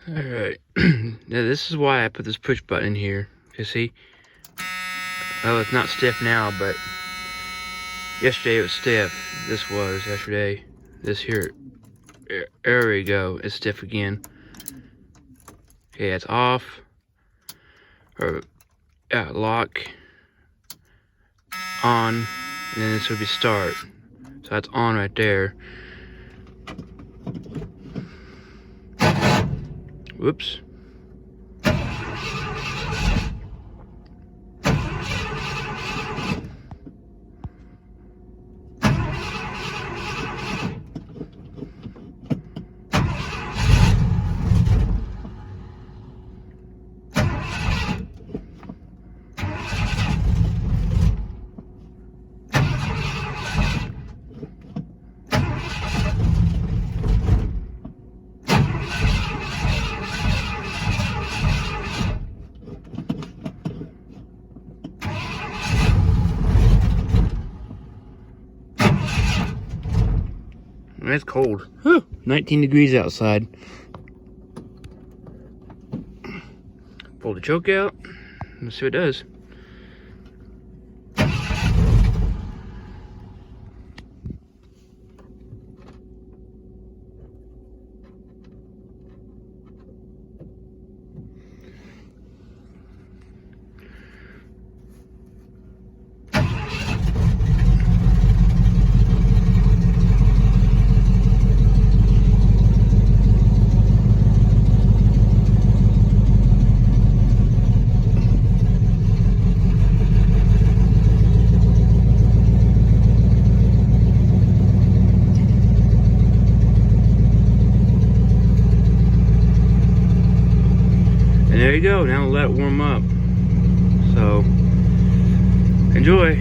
Alright, now this is why I put this push button in here. You see? Well, it's not stiff now, but yesterday it was stiff. This was yesterday. This here, there we go. It's stiff again. Okay, it's off. Or, yeah, lock. On. And then this would be start. So that's on right there. Whoops. It's cold. Whew, 19 degrees outside. Pull the choke out. Let's see what it does. And there you go, now let it warm up. So, enjoy.